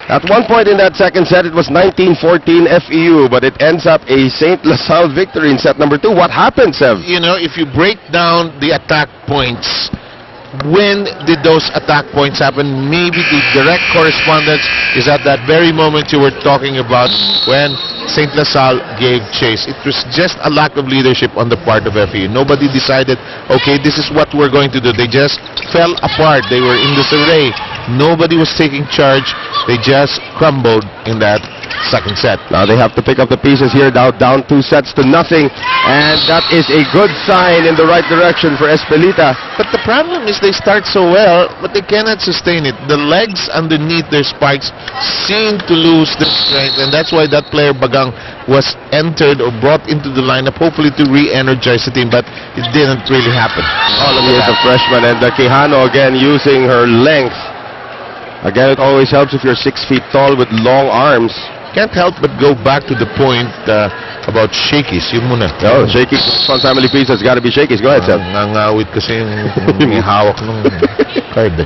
At one point in that second set, it was 19-14 FEU, but it ends up a St. LaSalle victory in set number 2. What happened, Sev? You know, if you break down the attack points, when did those attack points happen? Maybe the direct correspondence is at that very moment you were talking about when St. LaSalle gave chase. It was just a lack of leadership on the part of FEU. Nobody decided, okay, this is what we're going to do. They just fell apart. They were in disarray. Nobody was taking charge. They just crumbled in that second set. Now they have to pick up the pieces here, down 2 sets to nothing, and that is a good sign in the right direction for Espelita. But the problem is they start so well, but they cannot sustain it. The legs underneath their spikes seem to lose their strength, and that's why that player Bagang was entered or brought into the lineup, hopefully to re-energize the team, but it didn't really happen. He is a freshman, and Quijano again using her length. Again, it always helps if you're 6 feet tall with long arms. Can't help but go back to the point about shakies. Yun muna. Oh, shakies. Fun family piece has got to be shakies. Go ahead, Seb. Nangawit kasi yung hawak ng card.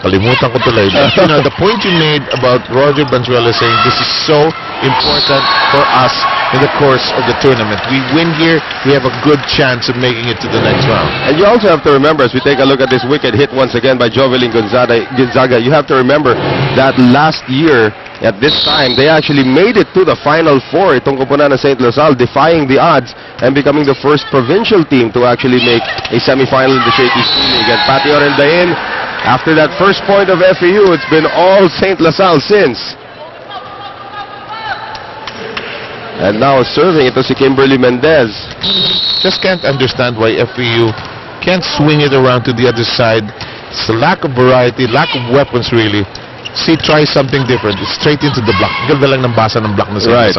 Kalimutan ko tuloy. You know, the point you made about Roger Banzuela saying this is so important for us in the course of the tournament. We win here, we have a good chance of making it to the next round. And you also have to remember, as we take a look at this wicked hit once again by Jovelyn Gonzaga, you have to remember that last year, at this time, they actually made it to the Final Four. Itong koponan ng St. LaSalle, defying the odds and becoming the first provincial team to actually make a semifinal in the Shakey's League. And Patty Orendain, after that first point of FEU, it's been all St. LaSalle since. And now serving ito si Kimberly Mendez. Just can't understand why FEU can't swing it around to the other side. It's a lack of variety, lack of weapons really. See, try something different. It's straight into the block. Ganda lang ng basa ng block na right.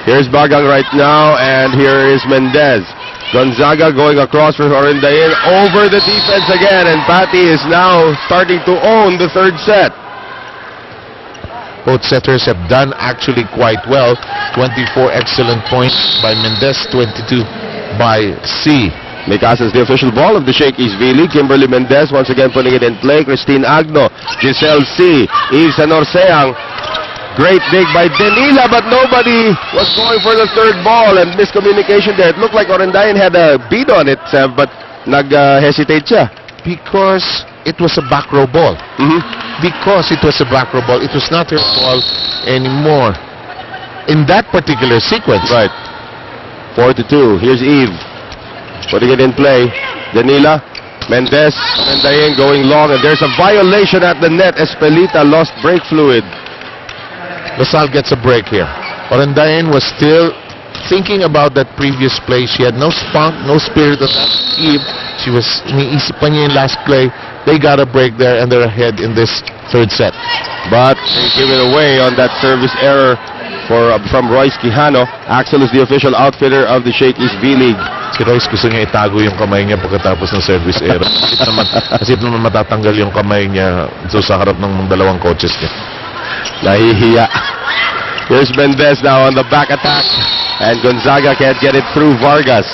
Here's Bagang right now, and here is Mendez. Gonzaga going across for Orendain over the defense again, and Patty is now starting to own the third set. Both setters have done actually quite well. 24 excellent points by Mendez, 22 by C. Mikasa is the official ball of the Shakey's V-League. Kimberly Mendez once again putting it in play. Christine Agno, Giselle C, Eve Sanorseang. Great dig by Denila, but nobody was going for the third ball, and miscommunication there. It looked like Orendain had a bead on it, but nag-hesitate siya. Because it was a back row ball. Because it was a back row ball. It was not her ball anymore in that particular sequence. Right. 4-2. Here's Eve putting it in play. Danila, Mendez, Orendain going long, and there's a violation at the net. Espelita lost brake fluid. LaSalle gets a break here. Orendain was still thinking about that previous play. She had no spunk, no spirit of that Eve. She was iniisipan niya yung last play. They got a break there, and they're ahead in this third set. But they give it away on that service error from Royce Quijano. Axel is the official outfitter of the Shakey's V-League. Si Royce gusto niya itago yung kamay niya pagkatapos ng service error. Kasi naman matatanggal yung kamay niya sa harap ng dalawang coaches niya. Nahihiya. Here's Mendez now on the back attack, and Gonzaga can't get it through Vargas.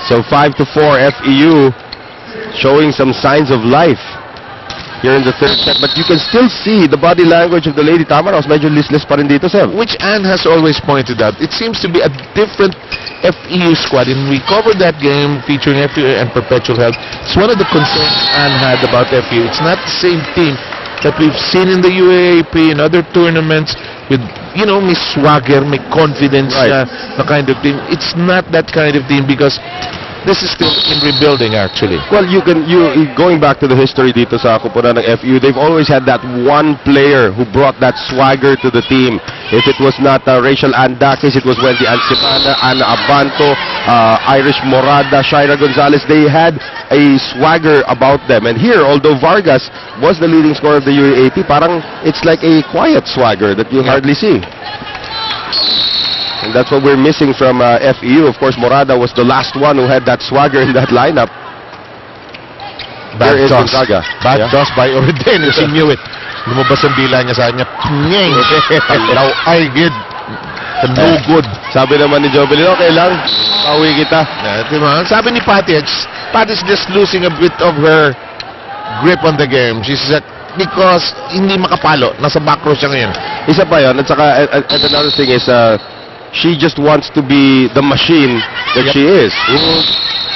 So 5-4 FEU showing some signs of life here in the third set, but you can still see the body language of the Lady Tamaraws. Medyo listless pa rin dito, Seb. Which Anne has always pointed out. It seems to be a different FEU squad, and we covered that game featuring FEU and Perpetual Health. It's one of the concerns Anne had about FEU. It's not the same team that we've seen in the UAAP and other tournaments with, you know, may swagger, may confidence, right, the kind of team. It's not that kind of team because this is still in rebuilding actually. Well, going back to the history dito sa koponan ng FEU, they've always had that one player who brought that swagger to the team. If it was not Rachel Andakis, it was Wendy Ancimana, Ana Abanto, Irish Morada, Shaira Gonzalez. They had a swagger about them. And here, although Vargas was the leading scorer of the UAAP, parang it's like a quiet swagger that you hardly see. And that's what we're missing from FEU. Of course, Morada was the last one who had that swagger in that lineup. Bad toss. Bad toss by Orendain. She knew it. Lumabas ang bila niya sa kanya. Talaw ay good. No good. Sabi naman ni Jovelyn, okay lang. Pauwi kita. Diba? Sabi ni Patty's just losing a bit of her grip on the game. She's because hindi makapalo. Nasa back row siya ngayon. Isa pa yun. At saka, and another thing is, she just wants to be the machine that she is.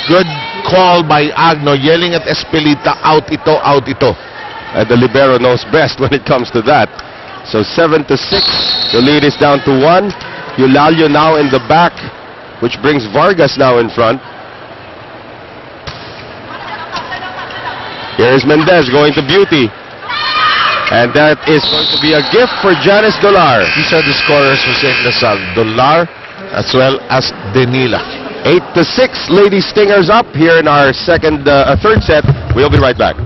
Good call by Agno, yelling at Espelita, out ito, out ito. The libero knows best when it comes to that. So 7-6, the lead is down to 1. Eulalio now in the back, which brings Vargas now in front. Here is Mendez going to Beauty. And that is going to be a gift for Janice Dolar. These are the scorers for St. Lasal, Dolar as well as Denila. 8-6, Lady Stingers up here in our third set. We'll be right back.